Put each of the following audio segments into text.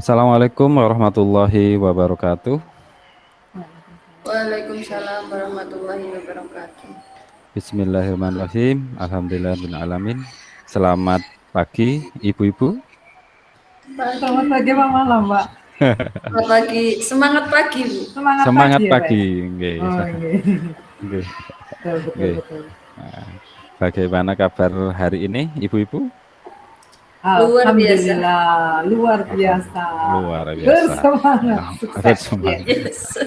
Assalamualaikum warahmatullahi wabarakatuh. Waalaikumsalam warahmatullahi wabarakatuh. Bismillahirrahmanirrahim. Alhamdulillahirrahmanirrahim. Selamat pagi, ibu-ibu. Selamat pagi, Pak malam, Pak. Selamat pagi, semangat pagi, Bu. Semangat pagi. pagi. Ya, Oh, betul. Nah, bagaimana kabar hari ini, ibu-ibu? Alhamdulillah, luar biasa. Bersemangat. Yes.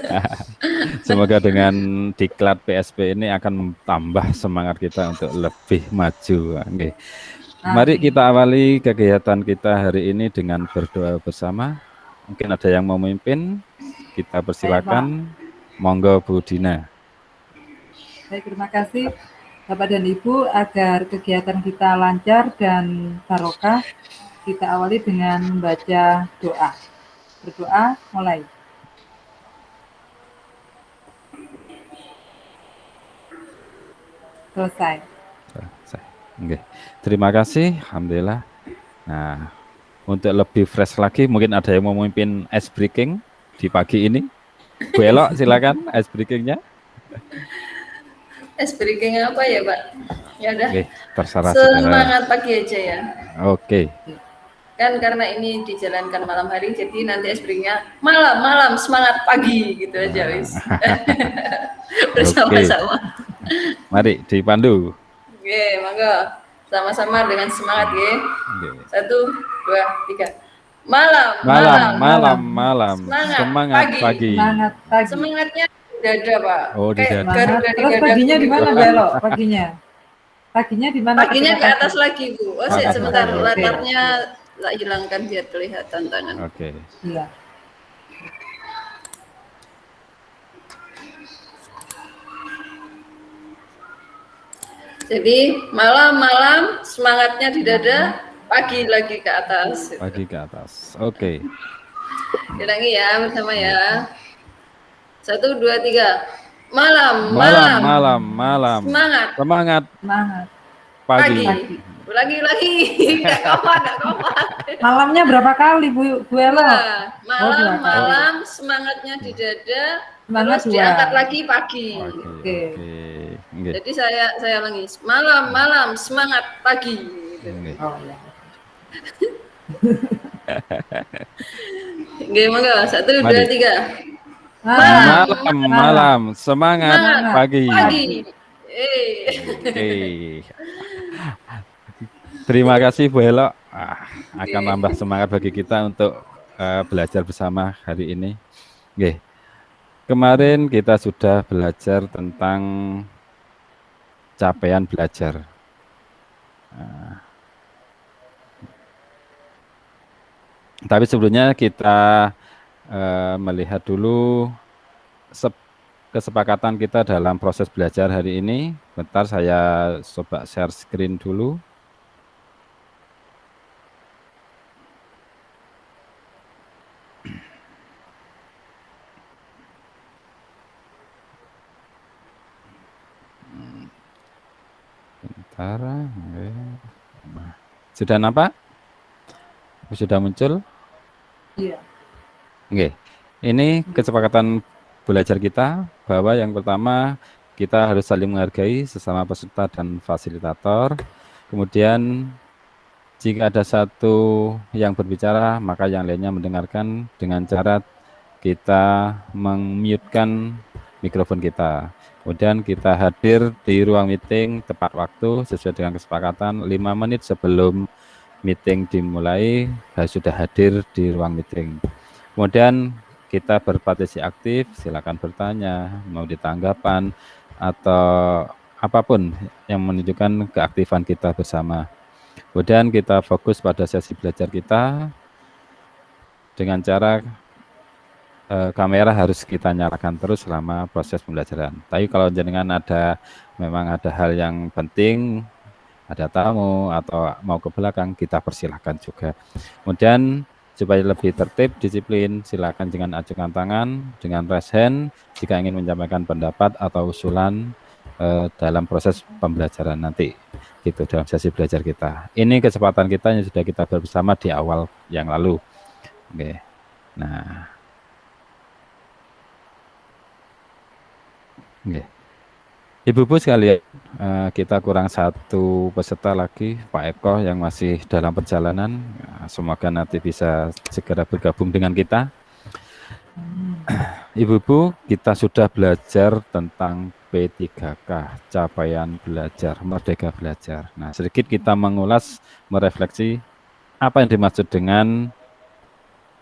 Semoga dengan diklat PSP ini akan tambah semangat kita untuk lebih maju. Okay. Mari kita awali kegiatan kita hari ini dengan berdoa bersama. Mungkin ada yang mau memimpin, kita persilakan. Monggo Bu Dina. Baik, terima kasih Bapak dan Ibu, agar kegiatan kita lancar dan barokah, kita awali dengan membaca doa. Berdoa, mulai. Selesai. Okay. Terima kasih, alhamdulillah. Nah, untuk lebih fresh lagi, mungkin ada yang mau memimpin ice breaking di pagi ini. Bu Elok, silakan ice breakingnya. Ice breaking apa ya, Pak? Ya udah. Okay, terserah. Semangat pagi aja ya. Oke. Kan karena ini dijalankan malam hari, jadi nanti ice breakingnya malam semangat pagi gitu aja, wis. Bersama-sama. Mari dipandu. Oke, monggo. Sama-sama dengan semangat ya. 1, 2, 3. Malam. Semangat pagi. Semangatnya dada, Pak. Oh, di dada. Terus paginya di mana, Belo? Paginya di mana? Paginya ke atas lagi, Bu. Oh, sebentar, latarnya hilangkan biar kelihatan tangan. Oke. Iya. Jadi malam semangatnya di dada, pagi lagi ke atas. Pagi ke atas. Oke. Ulangi ya bersama ya. 1, 2, 3. Malam. Semangat. Pagi. Ulangi. Enggak kompak. Malamnya berapa kali, Bu Ella? Malam semangatnya di dada, semangat terus diangkat lagi pagi. Oke. Jadi saya ulangi. Malam semangat pagi. Oh ya. Oke, monggo. 1, 2, 3. Malam semangat pagi. Terima kasih Bu Elok. Akan nambah semangat bagi kita untuk belajar bersama hari ini. Oke. Kemarin kita sudah belajar tentang capaian belajar. Tapi sebelumnya kita melihat dulu kesepakatan kita dalam proses belajar hari ini. Bentar saya coba share screen dulu. Bentar. Sudah nampak? Sudah muncul? Iya. Oke. Ini kesepakatan belajar kita bahwa yang pertama kita harus saling menghargai sesama peserta dan fasilitator. Kemudian jika ada satu yang berbicara, maka yang lainnya mendengarkan dengan cara kita meng-mute-kan mikrofon kita. Kemudian kita hadir di ruang meeting tepat waktu sesuai dengan kesepakatan 5 menit sebelum meeting dimulai sudah hadir di ruang meeting. Kemudian kita berpartisipasi aktif, silakan bertanya, mau ditanggapan atau apapun yang menunjukkan keaktifan kita bersama. Kemudian kita fokus pada sesi belajar kita dengan cara kamera harus kita nyalakan terus selama proses pembelajaran. Tapi kalau jenengan memang ada hal yang penting, ada tamu atau mau ke belakang, kita persilahkan juga. Kemudian supaya lebih tertib, disiplin, silakan dengan acungkan tangan, dengan raise hand jika ingin menyampaikan pendapat atau usulan dalam proses pembelajaran nanti. Gitu dalam sesi belajar kita. Ini kesempatan kita yang sudah kita bersama di awal yang lalu. Oke. Nah. Oke. Ibu-ibu sekalian, kita kurang satu peserta lagi, Pak Eko yang masih dalam perjalanan. Semoga nanti bisa segera bergabung dengan kita. Ibu-ibu, kita sudah belajar tentang P3K, capaian belajar, merdeka belajar. Nah, sedikit kita mengulas, merefleksi apa yang dimaksud dengan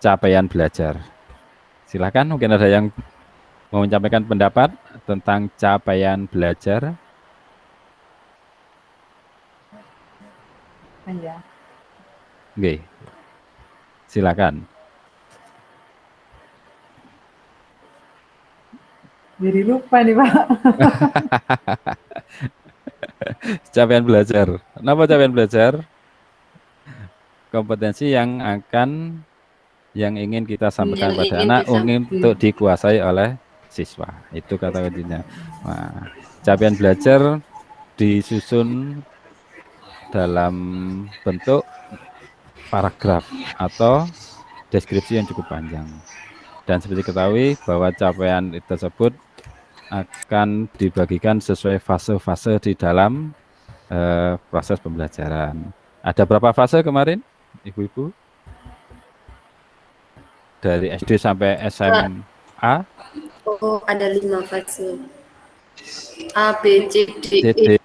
capaian belajar. Silakan, mungkin ada yang mau menyampaikan pendapat tentang capaian belajar. Ya. Oke, silakan. Jadi lupa nih Pak. Capaian belajar. Kenapa capaian belajar? Kompetensi yang ingin kita sampaikan pada anak untuk dikuasai oleh siswa. Itu kata kuncinya. Nah, capaian belajar disusun dalam bentuk paragraf atau deskripsi yang cukup panjang. Dan seperti ketahui bahwa capaian tersebut akan dibagikan sesuai fase-fase di dalam proses pembelajaran. Ada berapa fase kemarin, ibu-ibu? Dari SD sampai SMA? Oh, ada 5 fase. A, B, C, D, E.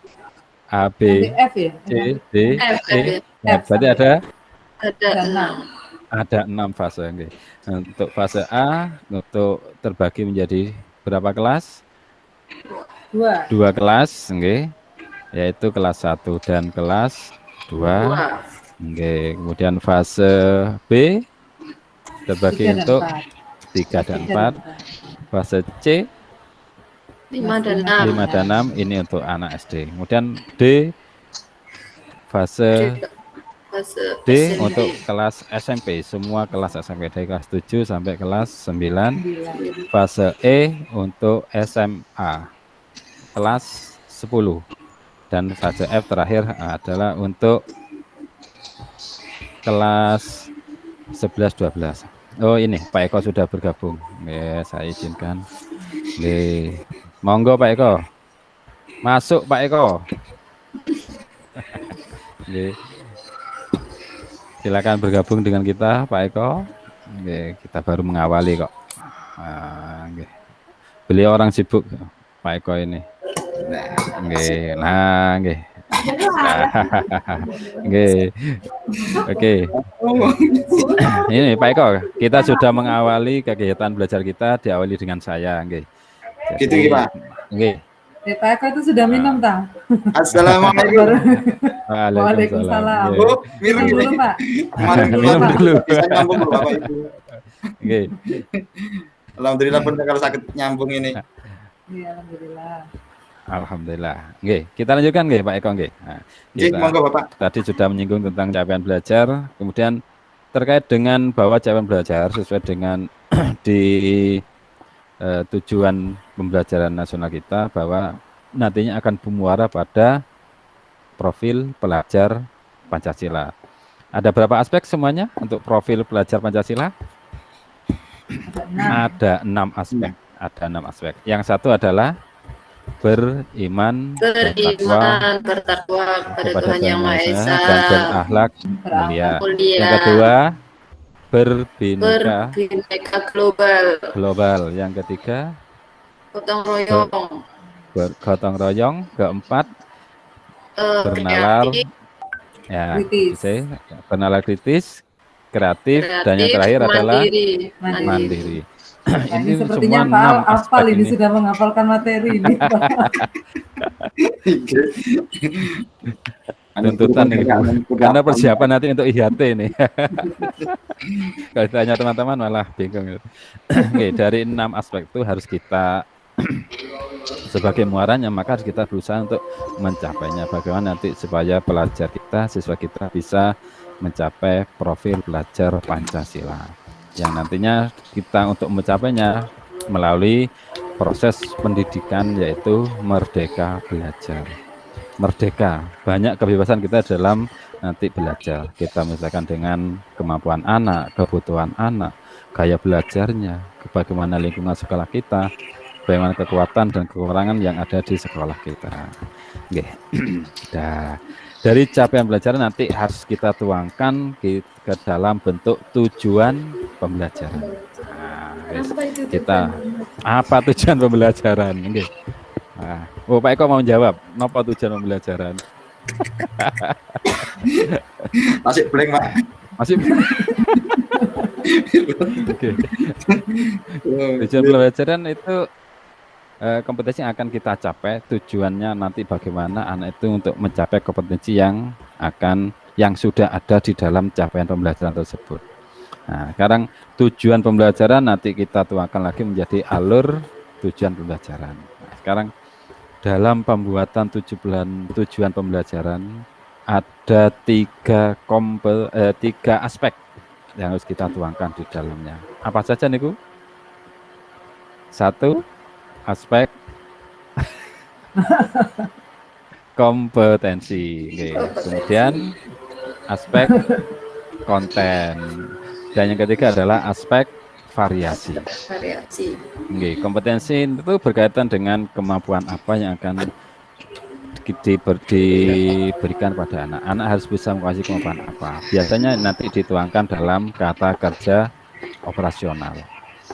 A, B, F ya? C, D, E. F. Berarti Ada 6. Ada 6 fase. Okay. Untuk fase A, untuk terbagi menjadi berapa kelas? 2 kelas, okay. Yaitu kelas 1 dan kelas 2. Okay. Kemudian fase B terbagi 3 untuk 3 dan 4. Fase C 5 dan 5 dan 6 6. ini untuk anak SD. Kemudian D fase D untuk kelas SMP, semua kelas SMP dari kelas 7 sampai kelas 9. Fase E untuk SMA kelas 10. Dan fase F terakhir adalah untuk kelas 11 12. Oh, ini Pak Eko sudah bergabung. Ya, saya izinkan. Nih, monggo Pak Eko. Masuk Pak Eko. Nih. Silakan bergabung dengan kita Pak Eko. Oke, kita baru mengawali kok. Oke. Beliau orang sibuk Pak Eko ini. Oke, nah, oke. Oke. Ini Pak Eko, kita sudah mengawali kegiatan belajar kita, diawali dengan saya, oke. Gitu Pak. Oke. Pak Eko itu sudah minum tak? Assalamualaikum. Waalaikumsalam. Bu, minum dulu Pak. Minum dulu. Bisa nyambung Bapak Ibu. Oke. Alhamdulillah benar kalau sakit nyambung ini. Iya, alhamdulillah. Alhamdulillah. Oke, kita lanjutkan nggih Pak Eko nggih. Nah, kita Monggo Bapak. Tadi sudah menyinggung tentang capaian belajar, kemudian terkait dengan bahwa capaian belajar sesuai dengan di tujuan pembelajaran nasional kita bahwa nantinya akan bermuara pada profil pelajar Pancasila. Ada berapa aspek semuanya untuk profil pelajar Pancasila? Ada 6 aspek. Ada 6 aspek. Yang satu adalah beriman, bertakwa kepada Tuhan Yang Maha Esa, dan berakhlak mulia. Yang kedua, berbineka global. Yang ketiga, gotong royong. Keempat, bernalar bernalar kritis, kreatif, dan yang terakhir adalah mandiri. Nah, ini Ini sepertinya semua Pak Al 6 hafal aspek ini ini. sudah menghafalkan materi ini. Pak. Tuntutan nih Bu. Karena persiapan nanti untuk IHT ini. Kalau ditanya teman-teman malah bingung. Oke, dari 6 aspek itu harus kita sebagai muaranya, maka harus kita berusaha untuk mencapainya. Bagaimana nanti supaya pelajar kita, siswa kita bisa mencapai profil pelajar Pancasila. Yang nantinya kita untuk mencapainya melalui proses pendidikan yaitu merdeka belajar. Merdeka, banyak kebebasan kita dalam nanti belajar. Kita misalkan dengan kemampuan anak, kebutuhan anak, gaya belajarnya, bagaimana lingkungan sekolah kita, bagaimana kekuatan dan kekurangan yang ada di sekolah kita. Oke. Nah, dari capaian belajar nanti harus kita tuangkan ke dalam bentuk tujuan pembelajaran. Nah, kita apa tujuan pembelajaran? Oke. Nah, Pak Eko mau jawab, apa tujuan pembelajaran? Masih blank, Pak. Masih. Oke. Tujuan pembelajaran itu kompetensi yang akan kita capai, tujuannya nanti bagaimana anak itu untuk mencapai kompetensi yang sudah ada di dalam capaian pembelajaran tersebut. Nah, sekarang tujuan pembelajaran nanti kita tuangkan lagi menjadi alur tujuan pembelajaran. Nah, sekarang dalam pembuatan tujuan pembelajaran ada tiga aspek yang harus kita tuangkan di dalamnya. Apa saja nih Bu? Satu, aspek kompetensi. Oke. Kemudian aspek konten. Dan yang ketiga adalah aspek variasi. Variasi. Oke, kompetensi itu berkaitan dengan kemampuan apa yang akan diberikan pada anak. Anak harus bisa menguasai kemampuan apa. Biasanya nanti dituangkan dalam kata kerja operasional,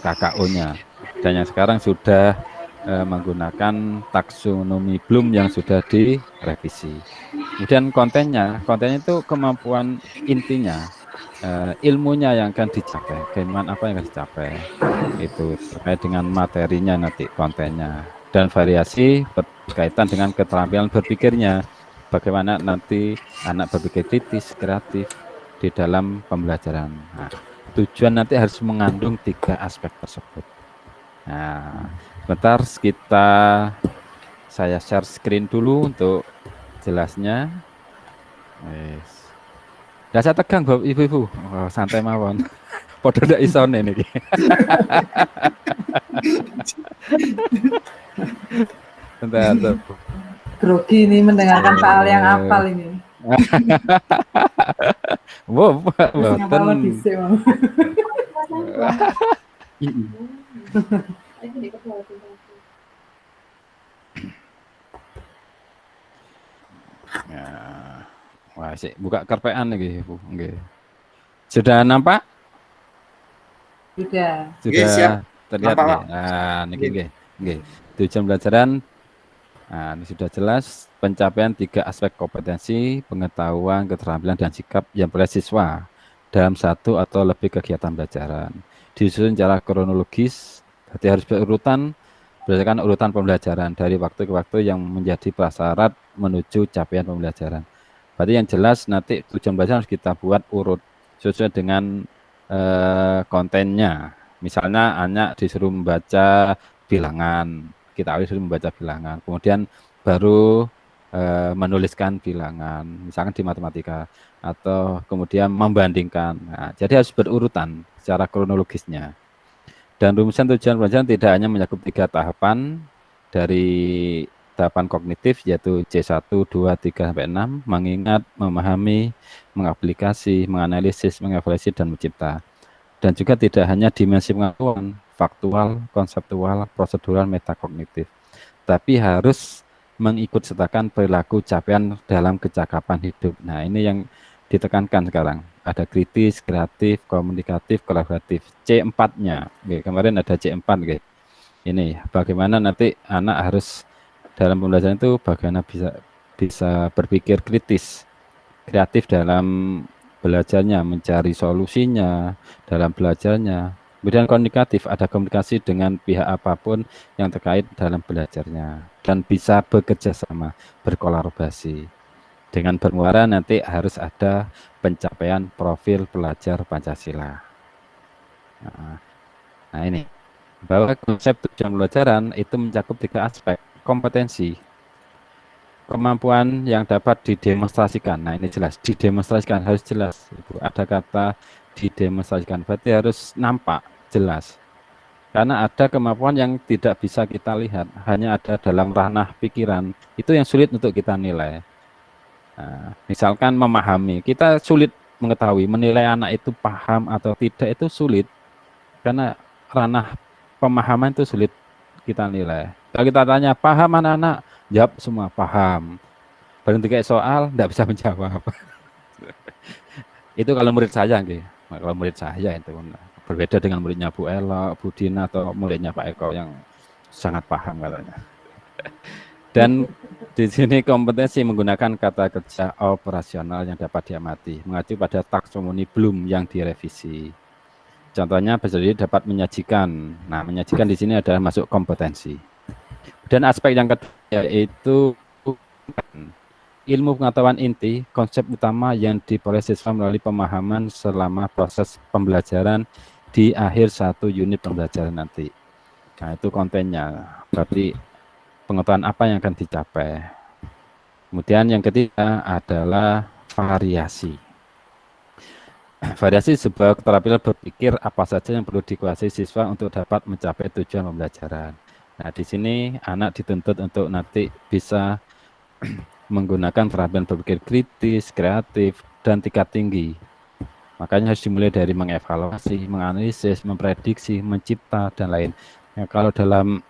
KKO-nya. Dan yang sekarang sudah menggunakan taksonomi Bloom yang sudah direvisi. Kemudian kontennya itu kemampuan intinya, ilmunya yang akan dicapai, kemampuan apa yang akan dicapai, itu terkait dengan materinya nanti kontennya. Dan variasi berkaitan dengan keterampilan berpikirnya, bagaimana nanti anak berpikir kritis, kreatif di dalam pembelajaran. Nah, tujuan nanti harus mengandung tiga aspek tersebut. Nah, sebentar saya share screen dulu untuk jelasnya. Dah saya tegang Bapak Ibu-ibu, santai mawon. Podo ndak isone niki. Bentar. Grogi ini mendengarkan Pak Al yang apal ini. Wow, Ngapal dhisik, Mang. Ya. Wah, sik buka kerpean lagi, Bu. Nggih. Sudah nampak? Sudah. Sudah siap. terlihat Nampak, nggih. Pak. Nah, niki nggih. Nggih. Tujuan pembelajaran ini sudah jelas pencapaian tiga aspek kompetensi, pengetahuan, keterampilan dan sikap yang boleh siswa dalam satu atau lebih kegiatan pembelajaran. Disusun secara kronologis, berarti harus berurutan berdasarkan urutan pembelajaran dari waktu ke waktu yang menjadi prasyarat menuju capaian pembelajaran. Berarti yang jelas nanti tujuan pembelajaran harus kita buat urut sesuai dengan kontennya. Misalnya anak disuruh membaca bilangan, kita harus disuruh membaca bilangan, kemudian baru menuliskan bilangan, misalkan di matematika, atau kemudian membandingkan. Nah, jadi harus berurutan secara kronologisnya. Dan rumusan tujuan pembelajaran tidak hanya mencakup 3 tahapan dari tahapan kognitif yaitu C1, 2, 3 sampai 6, mengingat, memahami, mengaplikasi, menganalisis, mengevaluasi dan mencipta. Dan juga tidak hanya dimensi pengetahuan, faktual, konseptual, prosedural, metakognitif, tapi harus mengikut sertakan perilaku capaian dalam kecakapan hidup. Nah, ini yang ditekankan sekarang. Ada kritis, kreatif, komunikatif, kolaboratif. C4-nya. Oke, kemarin ada C4. Oke. Ini bagaimana nanti anak harus dalam pembelajaran itu bagaimana bisa berpikir kritis, kreatif dalam belajarnya, mencari solusinya dalam belajarnya, Kemudian komunikatif, ada komunikasi dengan pihak apapun yang terkait dalam belajarnya dan bisa bekerja sama, berkolaborasi. Dengan bermuara nanti harus ada pencapaian profil pelajar Pancasila. Nah ini, bahwa konsep tujuan pembelajaran itu mencakup 3 aspek, kompetensi, kemampuan yang dapat didemonstrasikan. Nah ini jelas, didemonstrasikan harus jelas. Ibu. Ada kata didemonstrasikan, berarti harus nampak, jelas. Karena ada kemampuan yang tidak bisa kita lihat, hanya ada dalam ranah pikiran. Itu yang sulit untuk kita nilai. Nah, misalkan memahami, kita sulit mengetahui, menilai anak itu paham atau tidak itu sulit. Karena ranah pemahaman itu sulit kita nilai. Kalau kita tanya, paham anak-anak? Jawab semua, paham. Berhenti kayak soal, tidak bisa menjawab. Itu kalau murid saya, gitu. Kalau murid saya itu berbeda dengan muridnya Bu Elo, Bu Dina, atau muridnya Pak Eko yang sangat paham katanya. Dan di sini kompetensi menggunakan kata kerja operasional yang dapat diamati, mengacu pada taksomoni Bloom yang direvisi. Contohnya bisa jadi dapat menyajikan. Nah, menyajikan di sini adalah masuk kompetensi. Dan aspek yang kedua yaitu ilmu pengetahuan inti, konsep utama yang diperoleh siswa melalui pemahaman selama proses pembelajaran di akhir 1 unit pembelajaran nanti. Nah, itu kontennya. Berarti pengetahuan apa yang akan dicapai. Kemudian yang ketiga adalah variasi. Variasi sebuah keterampilan berpikir apa saja yang perlu dikuasai siswa untuk dapat mencapai tujuan pembelajaran. Nah, di sini anak dituntut untuk nanti bisa menggunakan keterampilan berpikir kritis, kreatif, dan tingkat tinggi. Makanya harus dimulai dari mengevaluasi, menganalisis, memprediksi, mencipta, dan lain. Ya, kalau dalam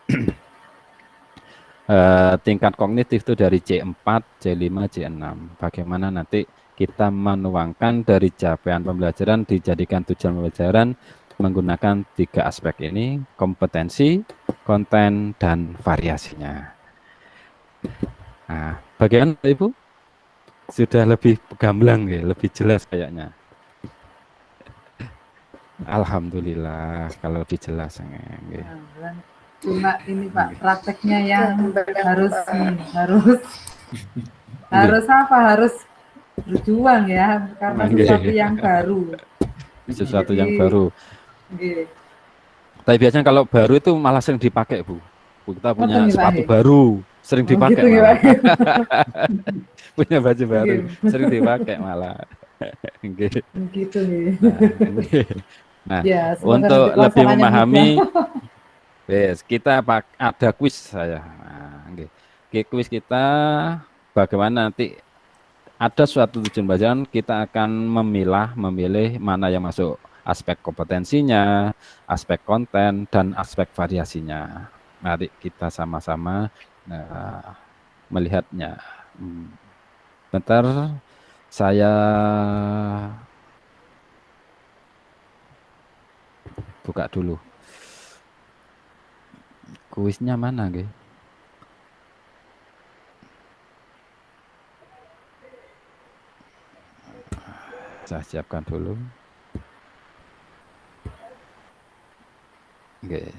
tingkat kognitif itu dari C4, C5, C6. Bagaimana nanti kita menuangkan dari capaian pembelajaran dijadikan tujuan pembelajaran menggunakan 3 aspek ini, kompetensi, konten, dan variasinya. Nah, bagaimana Ibu? Sudah lebih gamblang ya, lebih jelas kayaknya. Alhamdulillah kalau lebih jelas. Ya. Cuma ini Pak, prakteknya yang harus apa? Harus berjuang ya, karena sesuatu yang baru. Sesuatu yang baru. Nggih. Tapi biasanya kalau baru itu malah sering dipakai, Bu. Kita punya sepatu Pak, baru, sering dipakai gitu, malah. Punya baju baru, sering dipakai malah. Gitu nih. Nah, ya, untuk lebih memahami, yes, kita ada kuis saya. Nah, kuis kita bagaimana nanti ada suatu tujuan pembelajaran, kita akan memilih mana yang masuk aspek kompetensinya, aspek konten, dan aspek variasinya. Mari kita sama-sama melihatnya. Bentar, saya buka dulu. Kuisnya mana, Ge? Saya siapkan dulu. Oke.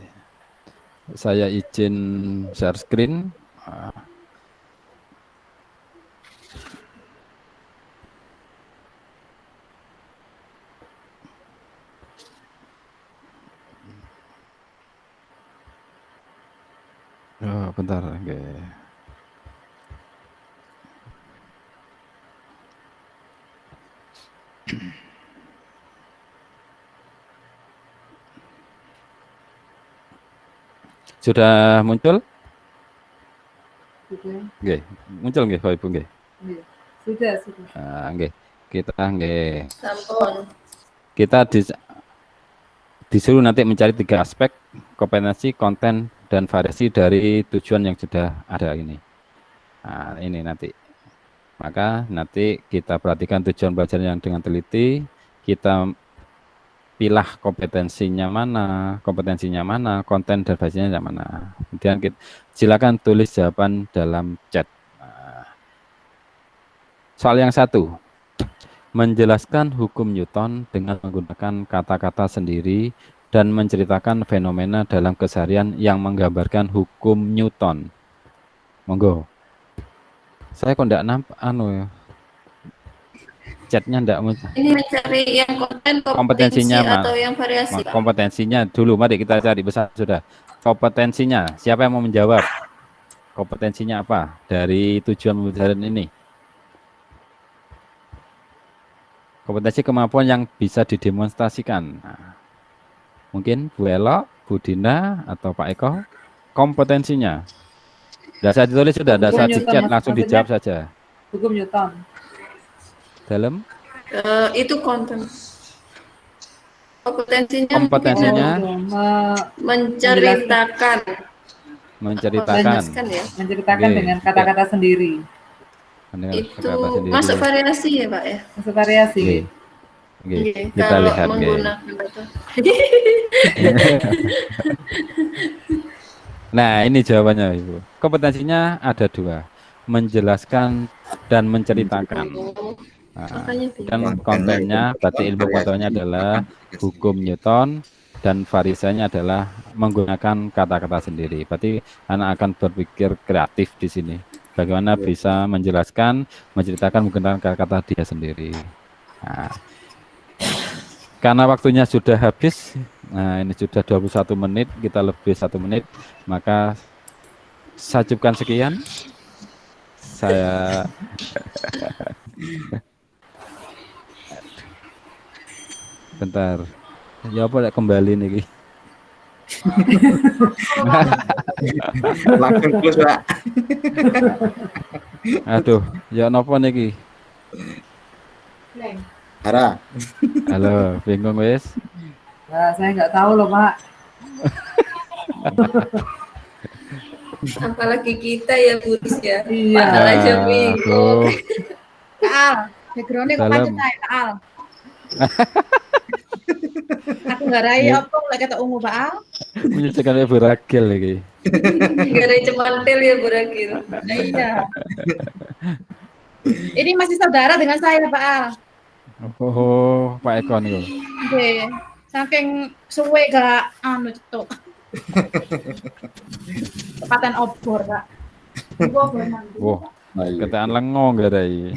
Saya izin share screen. Oh, bentar. Oke. Sudah muncul? Sudah. Nggih, muncul nggih Bapak Ibu nggih? Sudah. Nggih. Kita nggih. Sampun. Kita disuruh nanti mencari 3 aspek, kompetensi, konten, dan variasi dari tujuan yang sudah ada ini. Nah, ini nanti. Maka nanti kita perhatikan tujuan belajar yang dengan teliti, kita pilah kompetensinya mana, konten dan variasinya yang mana. Kemudian silakan tulis jawaban dalam chat. Soal yang 1. Menjelaskan hukum Newton dengan menggunakan kata-kata sendiri dan menceritakan fenomena dalam keseharian yang menggambarkan hukum Newton. Monggo. Saya kok enggak nampak ya. Chatnya enggak Ini mencari yang konten kompetensi kompetensinya, atau yang variasi, Pak? kompetensinya dulu. Mari kita cari besar sudah. Kompetensinya, siapa yang mau menjawab? Kompetensinya apa dari tujuan pembelajaran ini? Kompetensi kemampuan yang bisa didemonstrasikan. Nah, mungkin Bu Elo, Bu Dina, atau Pak Eko. Kompetensinya. Tidak saya ditulis sudah, tidak saya di chat, langsung dijawab saja. Hukum Newton. Dalam? Itu konten. Kompetensinya menceritakan. Menceritakan Oke. dengan kata-kata sendiri. Itu masuk variasi ya, Pak ya? Masuk variasi. Oke. Kita Kalau lihat menggunakan itu. Nah, ini jawabannya Ibu. Kompetensinya ada dua, menjelaskan dan menceritakan. Nah, dan kontennya, berarti ilmu pengetahuannya adalah hukum Newton, dan variasinya adalah menggunakan kata-kata sendiri. Berarti anak akan berpikir kreatif di sini. Bagaimana bisa menjelaskan, menceritakan menggunakan kata-kata dia sendiri. Nah, karena waktunya sudah habis, nah ini sudah 21 menit, kita lebih 1 menit, maka saya cukupkan sekian. Saya bentar. Ya apa kembali nih? Langsung close, Pak. Aduh, ya nopo niki? Ara. Halo, bingung wes? Nah, saya nggak tahu loh, Pak. Apalagi kita ya, Buris ya. Iya. Padahal aja bingung. Al, background-nya kok pancet ae, Al. Aku nggak rai apa lek ketok ungu, Pak Al. Menyesuaikan Ibu Ragil lagi. Gara cemantel ya, Burakil. Iya. Ini masih saudara dengan saya, Pak Al. Oh, Pak Eko nih. Nggih. Saking suwe gak anu cetuk. Tepatan obor, Pak. Obor mandi. Wah, ketaan lengo enggak ada ini.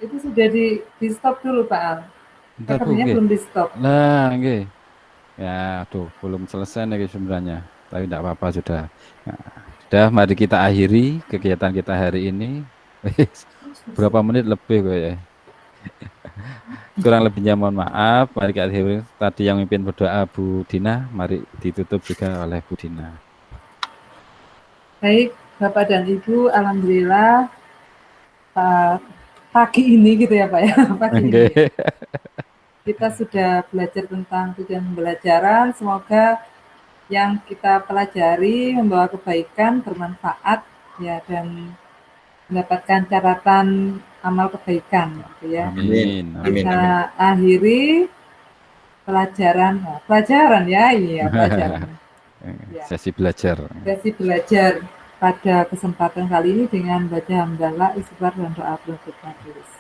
Itu sudah di stop dulu, Pak Al. Bentar, Bu, Rekornya nggih. belum di stop. Nah, nggih. Ya, aduh, belum selesai nih sebenarnya. Tapi tidak apa-apa sudah. Nah, sudah, mari kita akhiri kegiatan kita hari ini. Berapa menit lebih kok ya. Kurang lebihnya mohon maaf. Mari kita akhiri. Tadi yang mimpin berdoa Bu Dina, mari ditutup juga oleh Bu Dina. Baik, Bapak dan Ibu, alhamdulillah pagi ini gitu ya, Pak ya. Pagi ini kita sudah belajar tentang tujuan pembelajaran. Semoga yang kita pelajari membawa kebaikan, bermanfaat ya, dan mendapatkan catatan amal kebaikan gitu ya. Amin. Kita akhiri pelajaran ya, iya pelajaran. Ya. Sesi belajar. Sesi belajar pada kesempatan kali ini dengan baca hamdalah, istighfar dan doa penutup majelis.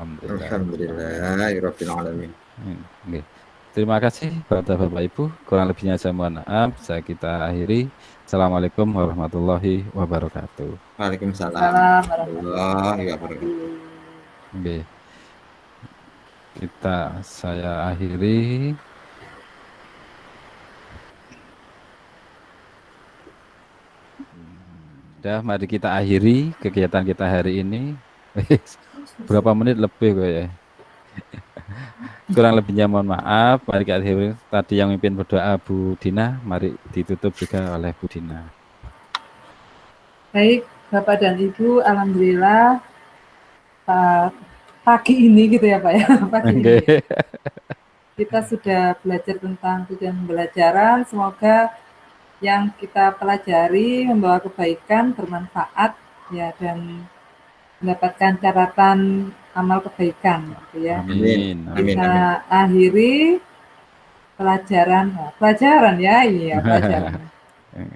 Alhamdulillahirabbil alamin. Oke. Terima kasih Bapak Ibu. Kurang lebihnya saya mohon maaf. Saya kita akhiri. Assalamualaikum warahmatullahi wabarakatuh. Waalaikumsalam Warahmatullahi warahmatullahi wabarakatuh. Oke. Saya akhiri. Sudah, mari kita akhiri kegiatan kita hari ini. Berapa menit lebih kok ya. Kurang lebihnya mohon maaf. Mari kita akhiri. Tadi yang mimpin berdoa Bu Dina, mari ditutup juga oleh Bu Dina. Baik, Bapak dan Ibu, alhamdulillah pagi ini gitu ya, Pak ya. Pagi ini kita sudah belajar tentang tujuan pembelajaran. Semoga yang kita pelajari membawa kebaikan, bermanfaat ya, dan mendapatkan catatan amal kebaikan gitu ya. Amin. Kita akhiri pelajaran ya, iya pelajaran.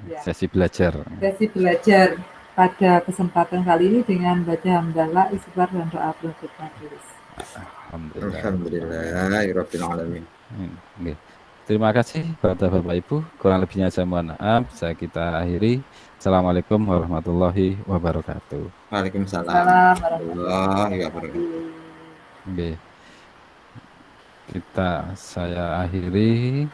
Ya. Sesi belajar. Sesi belajar pada kesempatan kali ini dengan baca hamdalah, istighfar dan doa penutup majelis. Alhamdulillah. Alhamdulillahirabbil alamin. Oke. Terima kasih kepada Bapak Ibu. Kurang lebihnya saya mohon maaf. Saya kita akhiri. Assalamualaikum warahmatullahi wabarakatuh. Waalaikumsalam Salam warahmatullahi wabarakatuh. Oke. Saya akhiri.